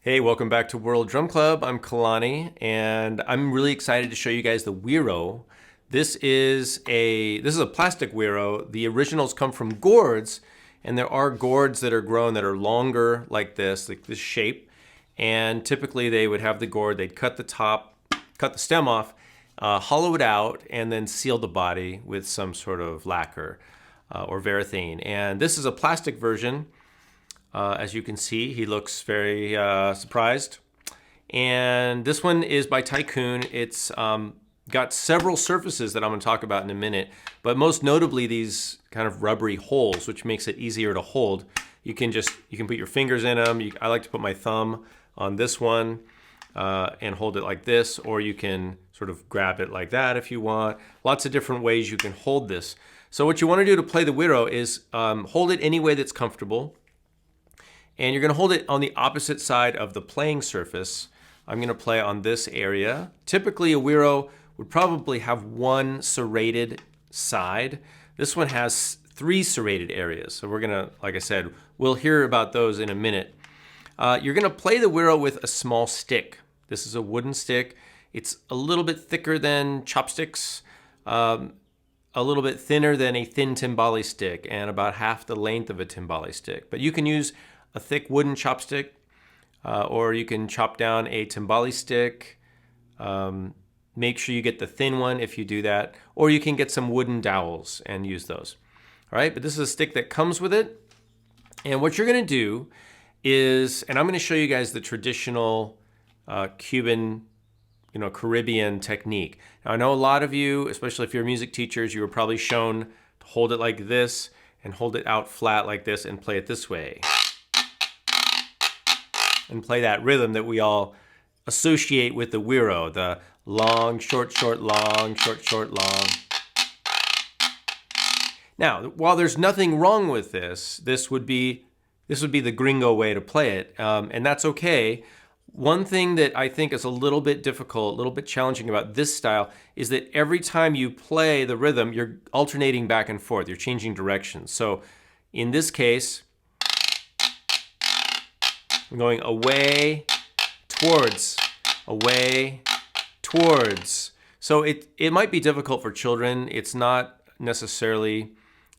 Hey, welcome back to World Drum Club. I'm Kalani, and I'm really excited to show you guys the Guiro. This is a plastic Guiro. The originals come from gourds, and there are gourds that are grown that are longer like this shape. And typically they would have the gourd, they'd cut the stem off, hollow it out, and then seal the body with some sort of lacquer or varathane. And this is a plastic version. As you can see, he looks very surprised. And this one is by Tycoon. It's got several surfaces that I'm going to talk about in a minute, but most notably these kind of rubbery holes, which makes it easier to hold. You can put your fingers in them. I like to put my thumb on this one and hold it like this, or you can sort of grab it like that if you want. Lots of different ways you can hold this. So what you want to do to play the Guiro is hold it any way that's comfortable. And you're going to hold it on the opposite side of the playing surface. I'm going to play on this area. Typically a Guiro would probably have one serrated side. This one has 3 serrated areas. So we're going to, like I said, we'll hear about those in a minute. You're going to play the Guiro with a small stick. This is a wooden stick. It's a little bit thicker than chopsticks, a little bit thinner than a thin timbale stick, and about half the length of a timbale stick. But you can use a thick wooden chopstick, or you can chop down a timbale stick. Make sure you get the thin one if you do that, or you can get some wooden dowels and use those. All right, but this is a stick that comes with it. And what you're gonna do is, and I'm gonna show you guys the traditional Cuban, Caribbean technique. Now I know a lot of you, especially if you're music teachers, you were probably shown to hold it like this and hold it out flat like this and play it this way. And play that rhythm that we all associate with the Guiro, the long, short, short, long, short, short, long. Now, while there's nothing wrong with this would be the gringo way to play it, and that's okay. One thing that I think is a little bit difficult, a little bit challenging about this style is that every time you play the rhythm, you're alternating back and forth, you're changing directions. So in this case, I'm going away, towards, away, towards. So it might be difficult for children. It's not necessarily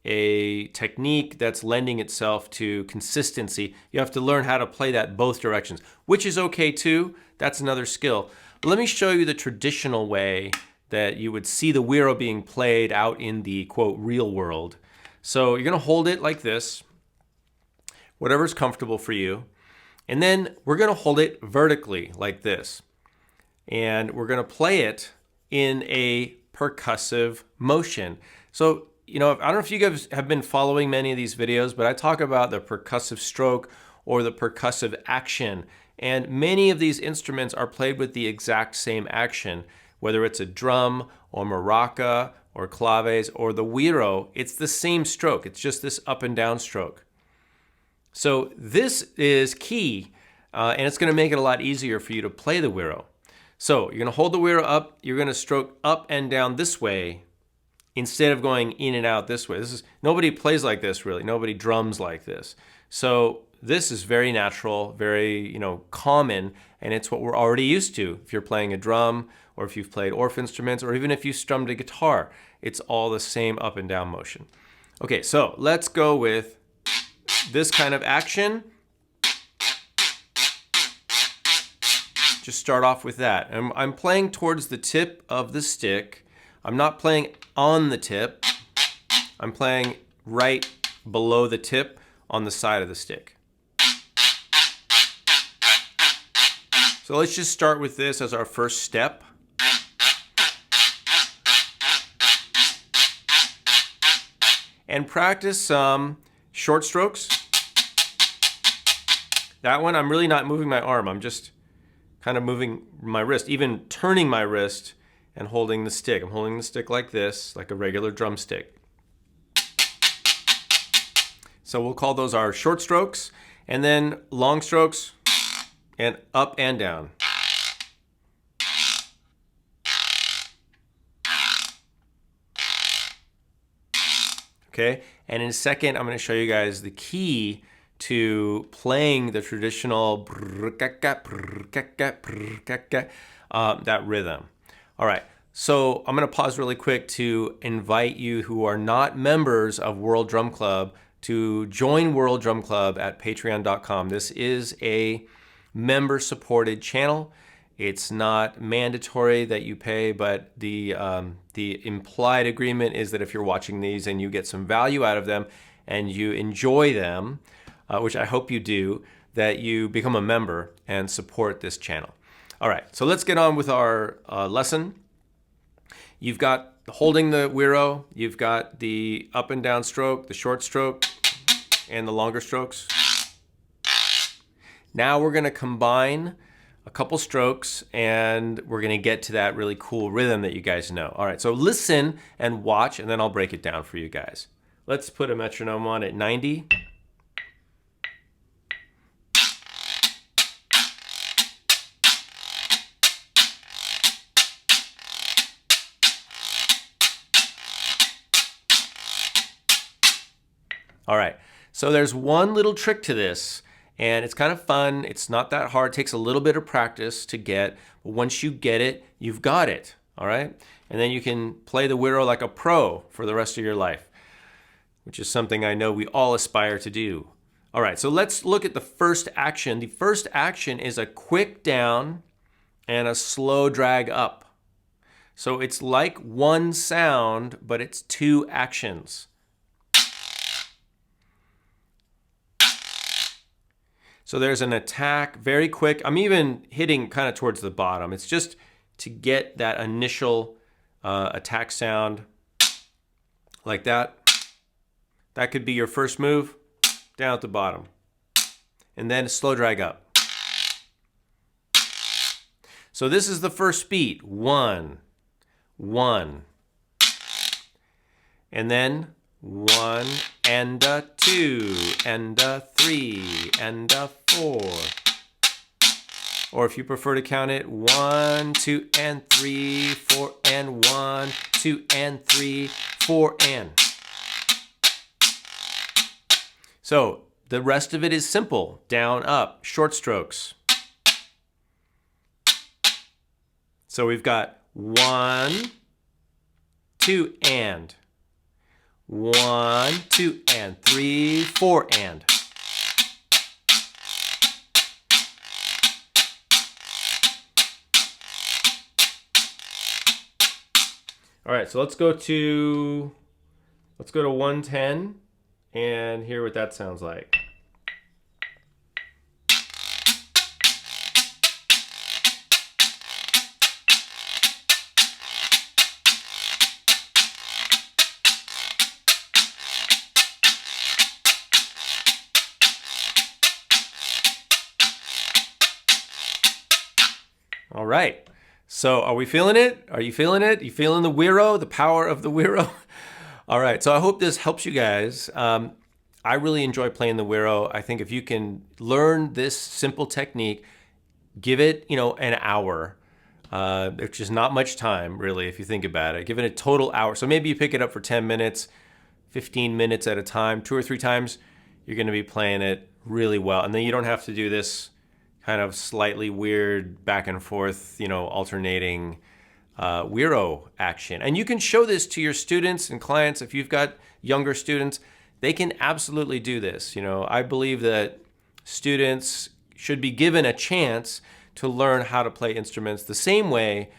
a technique that's lending itself to consistency. You have to learn how to play that both directions, which is okay too. That's another skill. But let me show you the traditional way that you would see the Guiro being played out in the, quote, real world. So you're gonna hold it like this, whatever's comfortable for you. And then we're gonna hold it vertically like this. And we're gonna play it in a percussive motion. So, I don't know if you guys have been following many of these videos, but I talk about the percussive stroke or the percussive action. And many of these instruments are played with the exact same action, whether it's a drum or maraca or claves or the Guiro, it's the same stroke. It's just this up and down stroke. So this is key, and it's going to make it a lot easier for you to play the Guiro. So you're going to hold the Guiro up, you're going to stroke up and down this way instead of going in and out this way. Nobody plays like this really, nobody drums like this. So this is very natural, very common, and it's what we're already used to. If you're playing a drum, or if you've played Orff instruments, or even if you strummed a guitar, it's all the same up and down motion. Okay, so let's go with this kind of action. Just start off with that. I'm playing towards the tip of the stick. I'm not playing on the tip. I'm playing right below the tip on the side of the stick. So let's just start with this as our first step. And practice some short strokes. That one, I'm really not moving my arm. I'm just kind of moving my wrist, even turning my wrist and holding the stick. I'm holding the stick like this, like a regular drumstick. So we'll call those our short strokes, and then long strokes and up and down. Okay, and in a second, I'm going to show you guys the key to playing the traditional that rhythm. All right, so I'm going to pause really quick to invite you who are not members of World Drum Club to join World Drum Club at patreon.com. This is a member-supported channel. It's not mandatory that you pay, but the implied agreement is that if you're watching these and you get some value out of them and you enjoy them, which I hope you do, that you become a member and support this channel. All right, so let's get on with our lesson. You've got holding the Guiro, you've got the up and down stroke, the short stroke, and the longer strokes. Now we're going to combine a couple strokes and we're going to get to that really cool rhythm that you guys know. All right, so listen and watch, and then I'll break it down for you guys. Let's put a metronome on at 90. All right, so there's one little trick to this, and it's kind of fun. It's not that hard. It takes a little bit of practice to get, but once you get it, you've got it, all right? And then you can play the Guiro like a pro for the rest of your life, which is something I know we all aspire to do. All right, so let's look at the first action. The first action is a quick down and a slow drag up. So it's like one sound, but it's two actions. So there's an attack, very quick. I'm even hitting kind of towards the bottom. It's just to get that initial attack sound like that. That could be your first move, down at the bottom. And then slow drag up. So this is the first beat, 1, 1. And then 1 and a 2 and a 3 and a 4. Or if you prefer to count it, 1, 2 and 3, 4 and 1, 2 and 3, 4 and. So the rest of it is simple. Down, up, short strokes. So we've got 1, 2 and. 1, 2 and 3, 4 and. All right, so let's go to 110 and hear what that sounds like. All right, so are we feeling it? Are you feeling it? You feeling the Guiro, the power of the Guiro? All right, so I hope this helps you guys. I really enjoy playing the Guiro. I think if you can learn this simple technique, give it, an hour, which is not much time really if you think about it. Give it a total hour. So maybe you pick it up for 10 minutes, 15 minutes at a time, 2 or 3 times, you're gonna be playing it really well. And then you don't have to do this kind of slightly weird back and forth, alternating Guiro action. And you can show this to your students and clients. If you've got younger students, they can absolutely do this. I believe that students should be given a chance to learn how to play instruments the same way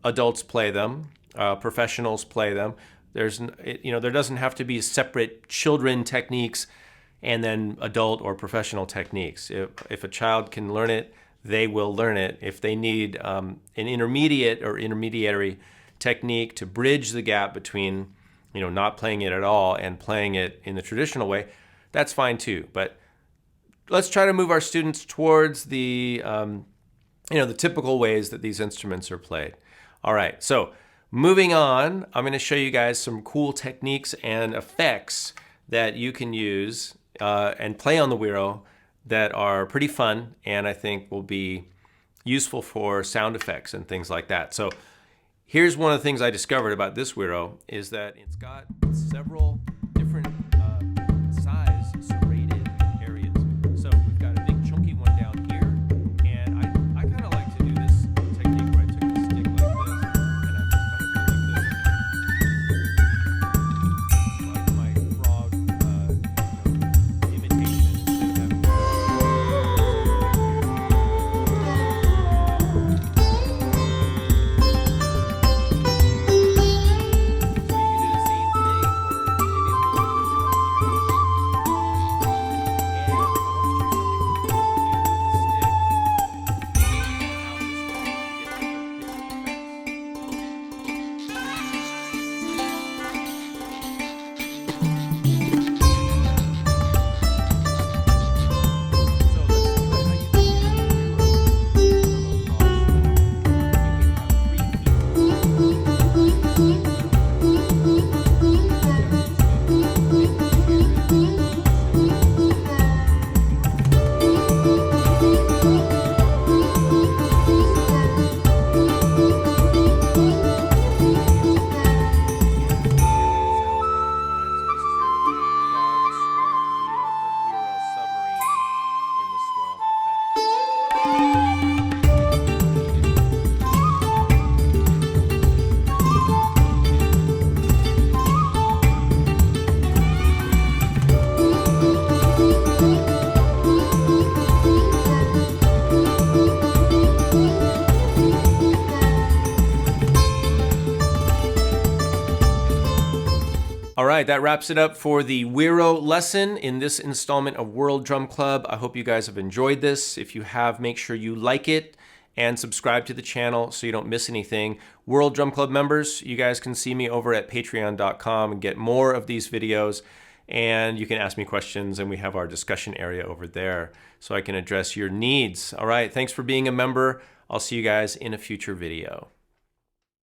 adults play them, professionals play them. There doesn't have to be separate children techniques and then adult or professional techniques. If a child can learn it, they will learn it. If they need an intermediate or intermediary technique to bridge the gap between, not playing it at all and playing it in the traditional way, that's fine too. But let's try to move our students towards the, the typical ways that these instruments are played. All right, so moving on, I'm going to show you guys some cool techniques and effects that you can use and play on the Guiro that are pretty fun and I think will be useful for sound effects and things like that. So here's one of the things I discovered about this Guiro is that it's got several different size serrated areas. right, that wraps it up for the Guiro lesson in this installment of World Drum Club. I hope you guys have enjoyed this. If you have, make sure you like it and subscribe to the channel so you don't miss anything. World Drum Club members, you guys can see me over at patreon.com and get more of these videos. And you can ask me questions, and we have our discussion area over there so I can address your needs. All right, thanks for being a member. I'll see you guys in a future video.